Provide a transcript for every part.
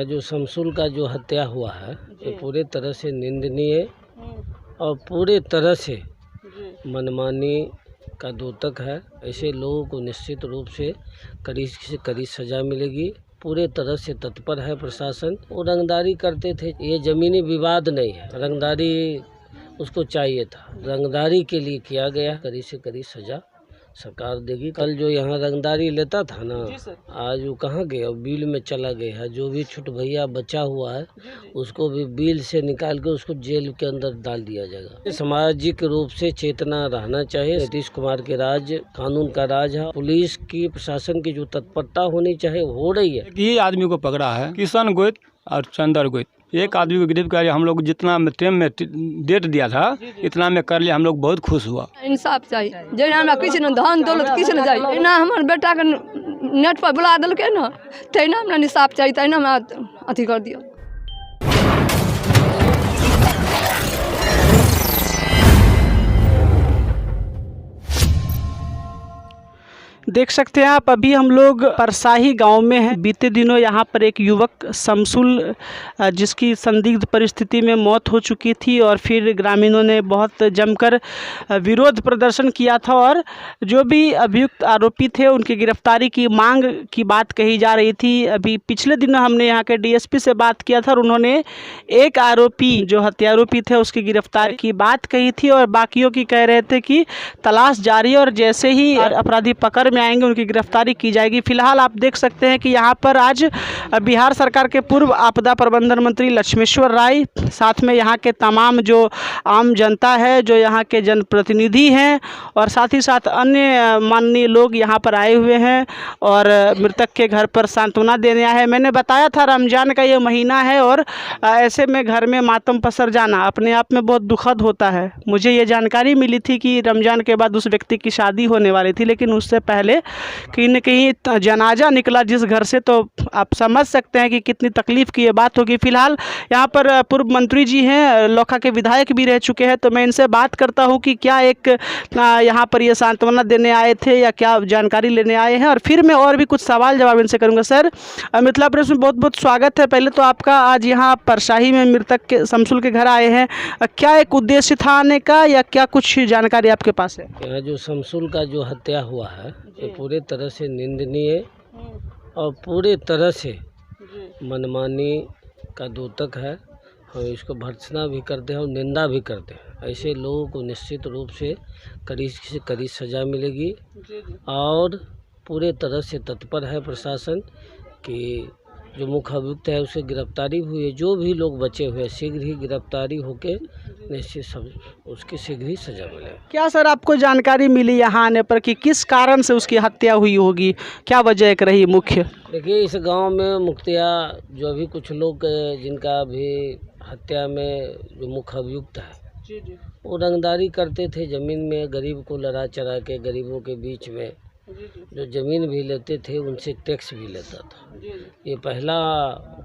जो शमसुल का जो हत्या हुआ है ये पूरे तरह से निंदनीय और पूरे तरह से मनमानी का द्योतक है। ऐसे लोगों को निश्चित रूप से कड़ी से कड़ी सजा मिलेगी। पूरे तरह से तत्पर है प्रशासन। वो रंगदारी करते थे, ये जमीनी विवाद नहीं है, रंगदारी उसको चाहिए था, रंगदारी के लिए किया गया। कड़ी से कड़ी सजा सरकार देगी। कल जो यहाँ रंगदारी लेता था ना, आज वो कहाँ गया, बिल में चला गया है। जो भी छुट भैया बचा हुआ है उसको भी बिल से निकाल के उसको जेल के अंदर डाल दिया जाएगा। सामाजिक रूप से चेतना रहना चाहिए। नीतीश कुमार के राज कानून का राज है। पुलिस की प्रशासन की जो तत्परता होनी चाहिए हो रही है। ये आदमी को पकड़ा है, किशन गोयत और चंदर गोयत। एक आदमी को गिरफ्तार किया। हम लोग जितना टाइम में डेट दिया था इतना में कर लिया। हम लोग बहुत खुश हुआ। इंसाफ चाहिए। जेना हमरा किसी ने धन दौलत किसी ने जाए ना, हमारे बेटा के नेट पर बुला दिलके ना, तैना हमरा इंसाफ चाहिए, तैना हमरा अथी कर दियो। देख सकते हैं आप, अभी हम लोग परसाही गांव में हैं। बीते दिनों यहां पर एक युवक शमसुल जिसकी संदिग्ध परिस्थिति में मौत हो चुकी थी और फिर ग्रामीणों ने बहुत जमकर विरोध प्रदर्शन किया था और जो भी अभियुक्त आरोपी थे उनकी गिरफ्तारी की मांग की बात कही जा रही थी। अभी पिछले दिनों हमने यहां के डीएसपी से बात किया था और उन्होंने एक आरोपी जो हत्यारोपी थे उसकी गिरफ्तारी की बात कही थी और बाकियों की कह रहे थे कि तलाश जारी है और जैसे ही अपराधी पकड़ में आएंगे उनकी गिरफ्तारी की जाएगी। फिलहाल आप देख सकते हैं कि यहाँ पर आज बिहार सरकार के पूर्व आपदा प्रबंधन मंत्री लक्ष्मेश्वर राय, साथ में यहाँ के तमाम जो आम जनता है, जो यहाँ के जनप्रतिनिधि हैं और साथ ही साथ अन्य माननीय लोग यहाँ पर आए हुए हैं और मृतक के घर पर सांत्वना देने आए हैं। मैंने बताया था रमजान का ये महीना है और ऐसे में घर में मातम पसर जाना अपने आप में बहुत दुखद होता है। मुझे ये जानकारी मिली थी कि रमजान के बाद उस व्यक्ति की शादी होने वाली थी, लेकिन उससे पहले कहीं न कहीं जनाजा निकला जिस घर से, तो आप समझ सकते हैं कि कितनी तकलीफ़ की ये बात होगी। फिलहाल यहाँ पर पूर्व मंत्री जी हैं, लोखा के विधायक भी रह चुके हैं, तो मैं इनसे बात करता हूँ कि क्या एक यहाँ पर ये सांत्वना देने आए थे या क्या जानकारी लेने आए हैं, और फिर मैं और भी कुछ सवाल जवाब इनसे करूँगा। सर, मिथिला प्रेस में बहुत बहुत स्वागत है। पहले तो आपका आज यहाँ परसाही में मृतक के शमसुल के घर आए हैं, क्या एक उद्देश्य था आने का या क्या कुछ जानकारी आपके पास है? यहाँ जो शमसुल का जो हत्या हुआ है ये पूरे तरह से निंदनीय और पूरे तरह से मनमानी का द्योतक है। हम इसको भर्त्सना भी करते हैं और निंदा भी करते हैं। ऐसे लोगों को निश्चित रूप से कड़ी से कड़ी सजा मिलेगी और पूरे तरह से तत्पर है प्रशासन कि जो मुख्य अभियुक्त है उसे गिरफ्तारी हुई है। जो भी लोग बचे हुए शीघ्र ही गिरफ्तारी होके निश्चित सब उसकी शीघ्र ही सजा मिले। क्या सर आपको जानकारी मिली यहाँ आने पर कि किस कारण से उसकी हत्या हुई होगी, क्या वजह एक रही मुख्य? देखिए, इस गांव में मुखिया जो अभी कुछ लोग जिनका भी हत्या में जो मुख्य अभियुक्त है वो रंगदारी करते थे ज़मीन में, गरीब को लड़ा चढ़ा के गरीबों के बीच में जो ज़मीन भी लेते थे उनसे टैक्स भी लेता था। ये पहला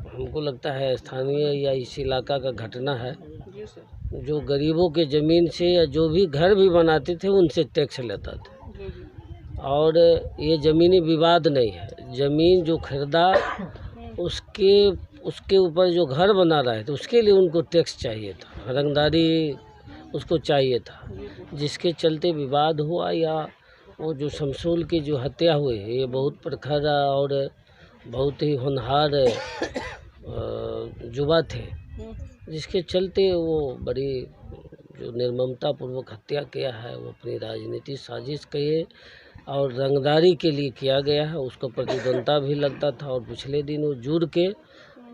हमको लगता है स्थानीय या इस इलाका का घटना है जो गरीबों के ज़मीन से या जो भी घर भी बनाते थे उनसे टैक्स लेता था। और ये ज़मीनी विवाद नहीं है, ज़मीन जो खरीदा उसके ऊपर जो घर बना रहे थे उसके लिए उनको टैक्स चाहिए था, रंगदारी उसको चाहिए था, जिसके चलते विवाद हुआ। या वो जो शमसुल की जो हत्या हुई है ये बहुत प्रखर और बहुत ही होनहार युवा थे, जिसके चलते वो बड़ी जो निर्ममता पूर्वक हत्या किया है वो अपनी राजनीतिक साजिश कहिए और रंगदारी के लिए किया गया है। उसको प्रतिद्वंद्विता भी लगता था और पिछले दिन वो जुड़ के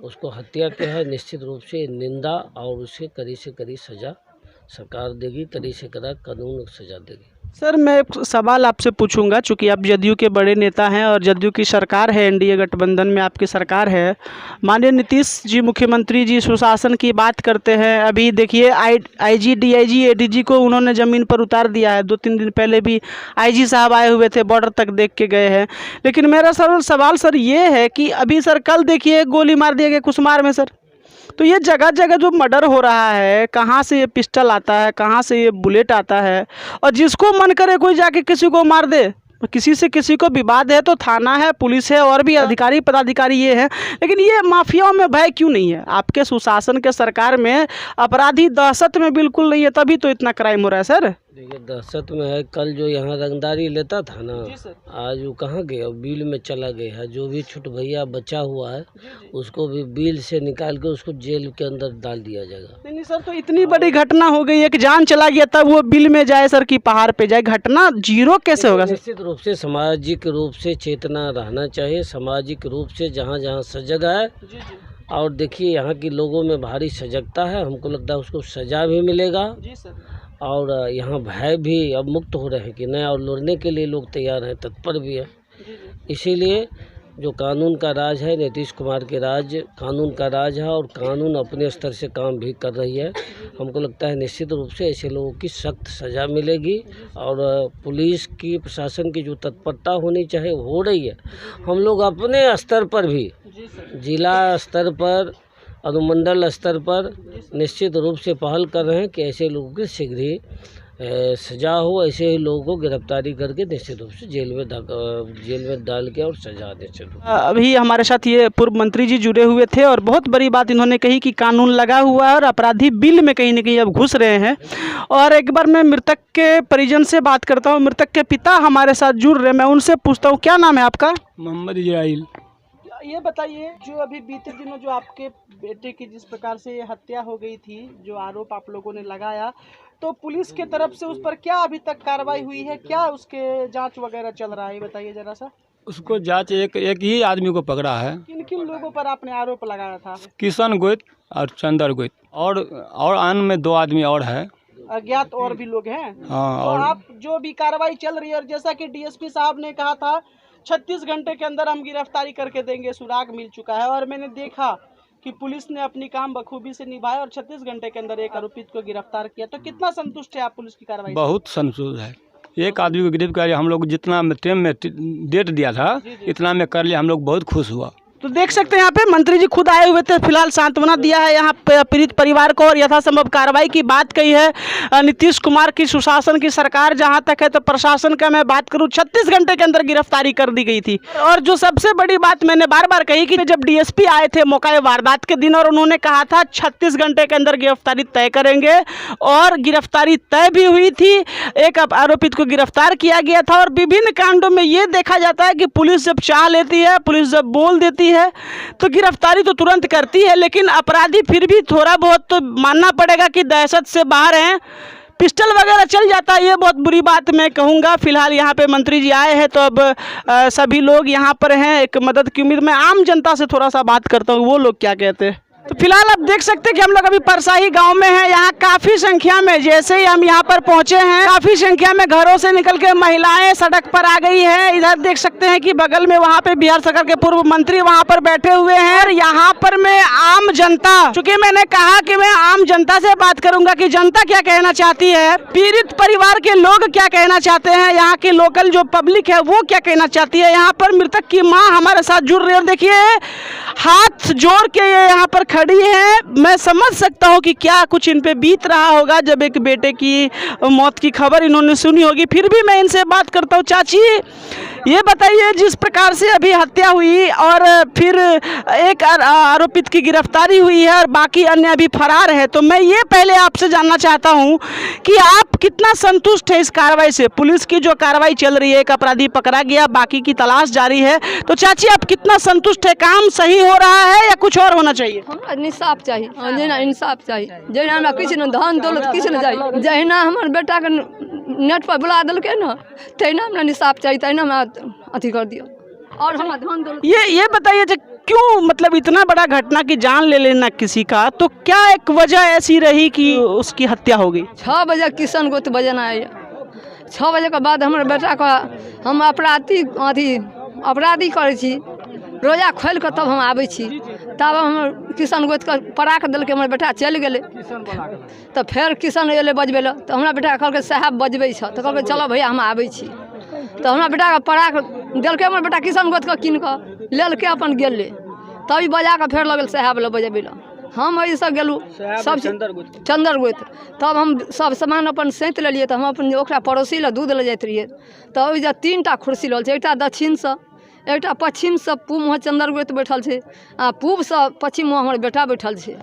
उसको हत्या किया है। निश्चित रूप से निंदा और उसे कड़ी से कड़ी सजा सरकार देगी, कड़ी से कड़ा कानून सजा देगी। सर, मैं एक सवाल आपसे पूछूंगा, चूँकि आप जदयू के बड़े नेता हैं और जदयू की सरकार है, एनडीए गठबंधन में आपकी सरकार है। माननीय नीतीश जी मुख्यमंत्री जी सुशासन की बात करते हैं। अभी देखिए आईजी, डीआईजी, एडीजी को उन्होंने ज़मीन पर उतार दिया है। 2-3 दिन पहले भी आईजी साहब आए हुए थे, बॉर्डर तक देख के गए हैं। लेकिन मेरा सवाल सर ये है कि अभी सर कल देखिए गोली मार दिया गया कुसमार में सर। तो ये जगह जगह जो मर्डर हो रहा है, कहाँ से ये पिस्टल आता है, कहाँ से ये बुलेट आता है, और जिसको मन करे कोई जाके किसी को मार दे, किसी से किसी को विवाद है तो थाना है, पुलिस है और भी अधिकारी पदाधिकारी ये है, लेकिन ये माफियाओं में भय क्यों नहीं है? आपके सुशासन के सरकार में अपराधी दहशत में बिल्कुल नहीं है, तभी तो इतना क्राइम हो रहा है सर। देखिए दहशत में है, कल जो यहाँ रंगदारी लेता था ना, आज वो कहाँ गया? बिल में चला गया है। जो भी छुट भैया बचा हुआ है उसको भी बिल से निकाल के उसको जेल के अंदर डाल दिया जाएगा। नहीं सर, तो इतनी बड़ी घटना हो गई, एक जान चला गया तब वो बिल में जाए सर कि पहाड़ पे जाए, घटना जीरो कैसे होगा? निश्चित रूप से सामाजिक रूप से चेतना रहना चाहिए, सामाजिक रूप से जहाँ जहाँ सजग है। और देखिए यहाँ के लोगों में भारी सजगता है, हमको लगता है उसको सजा भी मिलेगा। और यहाँ भय भी अब मुक्त हो रहे हैं कि नहीं, और लड़ने के लिए लोग तैयार हैं, तत्पर भी है। इसीलिए जो कानून का राज है, नीतीश कुमार के राज कानून का राज है, और कानून अपने स्तर से काम भी कर रही है। हमको लगता है निश्चित रूप से ऐसे लोगों की सख्त सज़ा मिलेगी। और पुलिस की, प्रशासन की जो तत्परता होनी चाहिए हो रही है। हम लोग अपने स्तर पर भी, जिला स्तर पर, अनुमंडल स्तर पर निश्चित रूप से पहल कर रहे हैं कि ऐसे लोगों की शीघ्र ही सजा हो। ऐसे ही लोगों को गिरफ्तारी करके निश्चित रूप से जेल में डाल के और सजा निश्चित रूप। अभी हमारे साथ ये पूर्व मंत्री जी जुड़े हुए थे और बहुत बड़ी बात इन्होंने कही कि कानून लगा हुआ है और अपराधी बिल में कहीं ना कहीं अब घुस रहे हैं। और एक बार मैं मृतक के परिजन से बात करता हूँ, मृतक के पिता हमारे साथ जुड़ रहे हैं, मैं उनसे पूछता हूँ क्या नाम है आपका? मोहम्मद इजराइल। ये बताइए, जो अभी बीते दिनों जो आपके बेटे की जिस प्रकार से हत्या हो गई थी, जो आरोप आप लोगों ने लगाया, तो पुलिस के तरफ से उस पर क्या अभी तक कार्रवाई हुई है? क्या उसके जांच वगैरह चल रहा है, ये बताइए जरा सा। उसको जांच एक ही आदमी को पकड़ा है। किन किन लोगों पर आपने आरोप लगाया था? किशन गोइत और चंदर गोइत, और आन में 2 आदमी और है, अज्ञात और भी लोग हैं। हाँ। तो और आप जो भी कार्रवाई चल रही है, और जैसा कि डीएसपी साहब ने कहा था 36 घंटे के अंदर हम गिरफ्तारी करके देंगे, सुराग मिल चुका है, और मैंने देखा कि पुलिस ने अपनी काम बखूबी से निभाया और 36 घंटे के अंदर एक आरोपित को गिरफ्तार किया। तो कितना संतुष्ट है आप पुलिस की कार्रवाई? बहुत संतुष्ट है। एक आदमी को गिरफ्तार हम लोग जितना टाइम में डेट दिया था इतना में कर लिया, हम लोग बहुत खुश हुआ। तो देख सकते हैं यहाँ पे मंत्री जी खुद आए हुए थे, फिलहाल सांत्वना दिया है यहाँ पे पीड़ित परिवार को और यथासंभव कार्रवाई की बात कही है। नीतीश कुमार की सुशासन की सरकार जहाँ तक है, तो प्रशासन का मैं बात करूँ 36 घंटे के अंदर गिरफ्तारी कर दी गई थी। और जो सबसे बड़ी बात मैंने बार बार कही कि जब डीएसपी आए थे मौका वारदात के दिन, और उन्होंने कहा था 36 घंटे के अंदर गिरफ्तारी तय करेंगे, और गिरफ्तारी तय भी हुई थी। एक आरोपित को गिरफ्तार किया गया था। और विभिन्न कांडों में ये देखा जाता है कि पुलिस जब चाह लेती है, पुलिस जब बोल देती है तो गिरफ्तारी तो तुरंत करती है, लेकिन अपराधी फिर भी थोड़ा बहुत तो मानना पड़ेगा कि दहशत से बाहर हैं, पिस्टल वगैरह चल जाता है। ये बहुत बुरी बात मैं कहूँगा। फिलहाल यहाँ पे मंत्री जी आए हैं, तो अब सभी लोग यहाँ पर हैं, एक मदद की उम्मीद। मैं आम जनता से थोड़ा सा बात करता हूँ, वो लोग क्या कहते हैं। तो फिलहाल आप देख सकते हैं कि हम लोग अभी परसाही गांव में हैं। यहाँ काफ़ी संख्या में, जैसे ही हम यहाँ पर पहुँचे हैं, काफ़ी संख्या में घरों से निकल के महिलाएं सड़क पर आ गई हैं। इधर देख सकते हैं कि बगल में वहाँ पे बिहार सरकार के पूर्व मंत्री वहाँ पर बैठे हुए हैं। और यहाँ पर मैं आम जनता, चूँकि मैंने कहा कि मैं आम जनता से बात करूँगा कि जनता क्या कहना चाहती है, पीड़ित परिवार के लोग क्या कहना चाहते हैं, यहाँ की लोकल जो पब्लिक है वो क्या कहना चाहती है। यहाँ पर मृतक की माँ हमारे साथ जुड़ रही है, देखिए हाथ जोड़ के ये यहाँ पर खड़ी है। मैं समझ सकता हूँ कि क्या कुछ इन पे बीत रहा होगा जब एक बेटे की मौत की खबर इन्होंने सुनी होगी। फिर भी मैं इनसे बात करता हूँ। चाची, ये बताइए, जिस प्रकार से अभी हत्या हुई और फिर एक आरोपित की गिरफ्तारी हुई है और बाकी अन्य अभी फरार है, तो मैं ये पहले आपसे जानना चाहता हूँ कि आप कितना संतुष्ट है इस कार्रवाई से? पुलिस की जो कार्रवाई चल रही है, एक अपराधी पकड़ा गया, बाकी की तलाश जारी है, तो चाची आप कितना संतुष्ट है? काम सही हो रहा है या कुछ और होना चाहिए? इंसाफ चाहिए, जेना इंसाफ चाहिए, जेना हमरा किछु न धन दौलत किछु न चाहिए, जहिना हमर बेटा के नेट पर बुला देलकै न, तहिना हमरा इंसाफ चाहिए, तहिना हमरा अथी कर दियो। और हमरा धन दौलत ये बताइए कि क्यों, मतलब इतना बड़ा घटना की जान ले लेना किसी का, तो क्या एक वजह ऐसी रही कि उसकी हत्या हो गई? 6 बजे किशन गोत बजना आया, 6 बजे के बाद हमर बेटा का हम अपराधी करै छी, रोजा खोल के तब हम आबै छी, तब हमर किशन गोत के पराख देलकै, हमर बेटा चलि गेलै। तऽ फेर किशन एलै बजबै लए, तऽ हमरा बेटा कहलकै साहब बजबै छ, तऽ कहलकै चलो भैया हम आबै छी। तऽ हमरा बेटा के पराख देलकै, हमर बेटा किशन गोत के कीन कऽ लेलकै, अपन गेलै, तभी बजा कऽ फेर लगल साहब लए बजबै लए। हम ऐसा गेलू सब चंदर गोत तब हम सब सामान अपन सैंत लेलिए। तो हम अपन ओकरा पड़ोसी ला दूध ले जाइत रहिए। तो ओइजा 3टा कुर्सी रहल छै, एकटा दक्षिण से, एकटा पश्चिम से। पूब में चंदर गोत बैठल छै आ पूब से पश्चिम में हमर बेटा बैठल छै।